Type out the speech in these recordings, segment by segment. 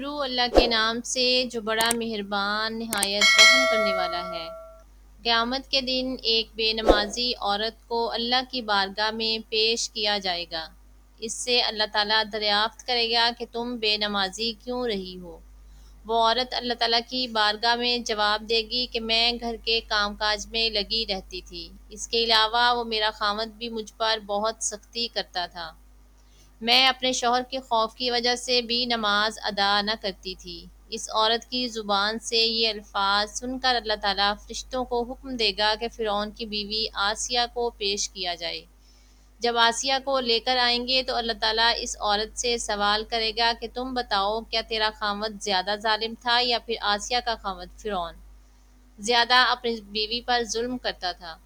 شروع اللہ کے نام سے جو بڑا مہربان نہایت رحم کرنے والا ہے۔ قیامت کے دن ایک بے نمازی عورت کو اللہ کی بارگاہ میں پیش کیا جائے گا۔ اس سے اللہ تعالیٰ دریافت کرے گا کہ تم بے نمازی کیوں رہی ہو۔ وہ عورت اللہ تعالیٰ کی بارگاہ میں جواب دے گی کہ میں گھر کے کام کاج میں لگی رہتی تھی، اس کے علاوہ وہ میرا خاوند بھی مجھ پر بہت سختی کرتا تھا۔ میں اپنے شوہر کے خوف کی وجہ سے بھی نماز ادا نہ کرتی تھی۔ اس عورت کی زبان سے یہ الفاظ سن کر اللہ تعالیٰ فرشتوں کو حکم دے گا کہ فرعون کی بیوی آسیہ کو پیش کیا جائے۔ جب آسیہ کو لے کر آئیں گے تو اللہ تعالیٰ اس عورت سے سوال کرے گا کہ تم بتاؤ، کیا تیرا خاوند زیادہ ظالم تھا یا پھر آسیہ کا خاوند فرعون زیادہ اپنی بیوی پر ظلم کرتا تھا؟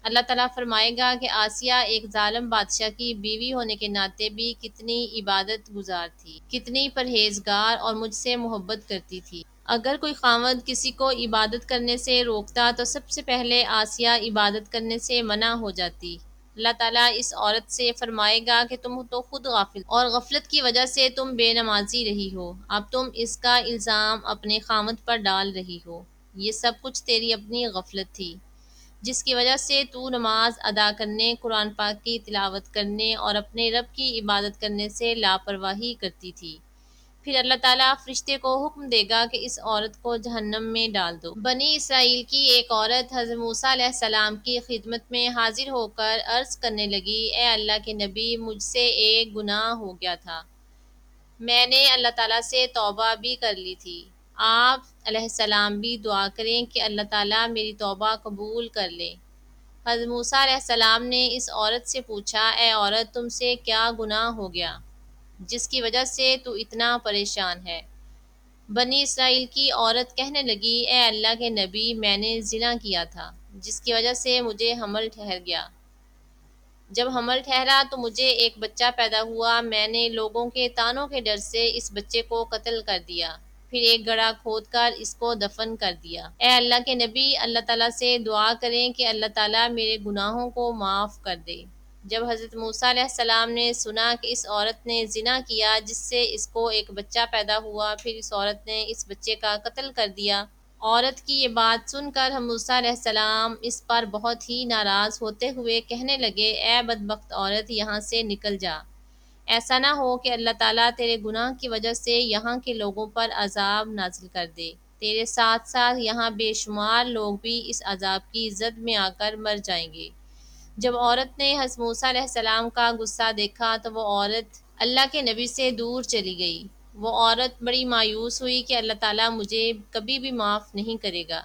اللہ تعالیٰ فرمائے گا کہ آسیہ ایک ظالم بادشاہ کی بیوی ہونے کے ناطے بھی کتنی عبادت گزار تھی، کتنی پرہیزگار اور مجھ سے محبت کرتی تھی۔ اگر کوئی خاوند کسی کو عبادت کرنے سے روکتا تو سب سے پہلے آسیہ عبادت کرنے سے منع ہو جاتی۔ اللہ تعالیٰ اس عورت سے فرمائے گا کہ تم تو خود غافل اور غفلت کی وجہ سے تم بے نمازی رہی ہو، اب تم اس کا الزام اپنے خاوند پر ڈال رہی ہو۔ یہ سب کچھ تیری اپنی غفلت تھی، جس کی وجہ سے تو نماز ادا کرنے، قرآن پاک کی تلاوت کرنے اور اپنے رب کی عبادت کرنے سے لاپرواہی کرتی تھی۔ پھر اللہ تعالیٰ فرشتے کو حکم دے گا کہ اس عورت کو جہنم میں ڈال دو۔ بنی اسرائیل کی ایک عورت حضرت موسیٰ علیہ السلام کی خدمت میں حاضر ہو کر عرض کرنے لگی، اے اللہ کے نبی، مجھ سے ایک گناہ ہو گیا تھا۔ میں نے اللہ تعالیٰ سے توبہ بھی کر لی تھی۔ آپ علیہ السلام بھی دعا کریں کہ اللہ تعالیٰ میری توبہ قبول کر لے۔ حضرت موسیٰ علیہ السلام نے اس عورت سے پوچھا، اے عورت، تم سے کیا گناہ ہو گیا جس کی وجہ سے تو اتنا پریشان ہے؟ بنی اسرائیل کی عورت کہنے لگی، اے اللہ کے نبی، میں نے زنا کیا تھا جس کی وجہ سے مجھے حمل ٹھہر گیا۔ جب حمل ٹھہرا تو مجھے ایک بچہ پیدا ہوا، میں نے لوگوں کے طعنوں کے ڈر سے اس بچے کو قتل کر دیا، پھر ایک گڑھا کھود کر اس کو دفن کر دیا۔ اے اللہ کے نبی، اللہ تعالیٰ سے دعا کریں کہ اللہ تعالیٰ میرے گناہوں کو معاف کر دے۔ جب حضرت موسیٰ علیہ السلام نے سنا کہ اس عورت نے زنا کیا جس سے اس کو ایک بچہ پیدا ہوا، پھر اس عورت نے اس بچے کا قتل کر دیا، عورت کی یہ بات سن کر ہم موسیٰ علیہ السلام اس پر بہت ہی ناراض ہوتے ہوئے کہنے لگے، اے بدبخت عورت، یہاں سے نکل جا، ایسا نہ ہو کہ اللہ تعالیٰ تیرے گناہ کی وجہ سے یہاں کے لوگوں پر عذاب نازل کر دے، تیرے ساتھ ساتھ یہاں بے شمار لوگ بھی اس عذاب کی زد میں آ کر مر جائیں گے۔ جب عورت نے حضرت موسیٰ علیہ السلام کا غصہ دیکھا تو وہ عورت اللہ کے نبی سے دور چلی گئی۔ وہ عورت بڑی مایوس ہوئی کہ اللہ تعالیٰ مجھے کبھی بھی معاف نہیں کرے گا۔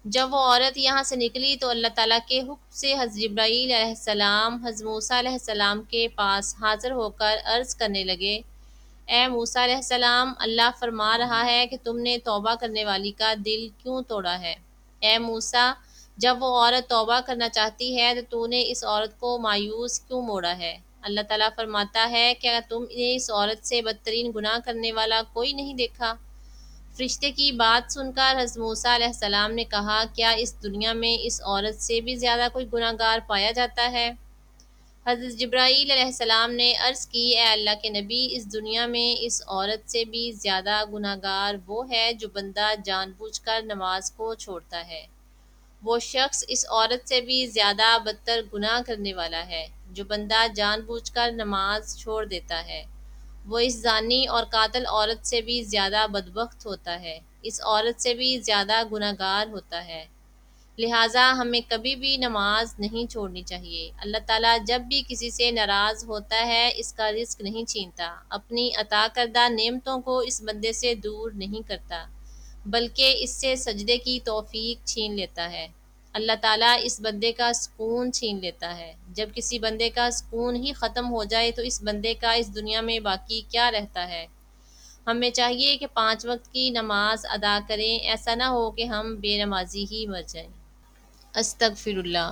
جب وہ عورت یہاں سے نکلی تو اللہ تعالیٰ کے حکم سے حضرت جبرائیل علیہ السلام حضرت موسیٰ علیہ السلام کے پاس حاضر ہو کر عرض کرنے لگے، اے موسیٰ علیہ السلام، اللہ فرما رہا ہے کہ تم نے توبہ کرنے والی کا دل کیوں توڑا ہے؟ اے موسیٰ، جب وہ عورت توبہ کرنا چاہتی ہے تو نے اس عورت کو مایوس کیوں موڑا ہے؟ اللہ تعالیٰ فرماتا ہے، کیا تم نے اس عورت سے بدترین گناہ کرنے والا کوئی نہیں دیکھا؟ فرشتے کی بات سن کر حضرت موسیٰ علیہ السلام نے کہا، کیا اس دنیا میں اس عورت سے بھی زیادہ کوئی گناہ گار پایا جاتا ہے؟ حضرت جبرائیل علیہ السلام نے عرض کی، اے اللہ کے نبی، اس دنیا میں اس عورت سے بھی زیادہ گناہ گار وہ ہے جو بندہ جان بوجھ کر نماز کو چھوڑتا ہے۔ وہ شخص اس عورت سے بھی زیادہ بدتر گناہ کرنے والا ہے جو بندہ جان بوجھ کر نماز چھوڑ دیتا ہے۔ وہ اس زانی اور قاتل عورت سے بھی زیادہ بدبخت ہوتا ہے، اس عورت سے بھی زیادہ گناہ گار ہوتا ہے۔ لہٰذا ہمیں کبھی بھی نماز نہیں چھوڑنی چاہیے۔ اللہ تعالیٰ جب بھی کسی سے ناراض ہوتا ہے اس کا رزق نہیں چھینتا، اپنی عطا کردہ نعمتوں کو اس بندے سے دور نہیں کرتا، بلکہ اس سے سجدے کی توفیق چھین لیتا ہے۔ اللہ تعالیٰ اس بندے کا سکون چھین لیتا ہے۔ جب کسی بندے کا سکون ہی ختم ہو جائے تو اس بندے کا اس دنیا میں باقی کیا رہتا ہے؟ ہمیں چاہیے کہ 5 وقت کی نماز ادا کریں، ایسا نہ ہو کہ ہم بے نمازی ہی مر جائیں۔ استغفر اللہ۔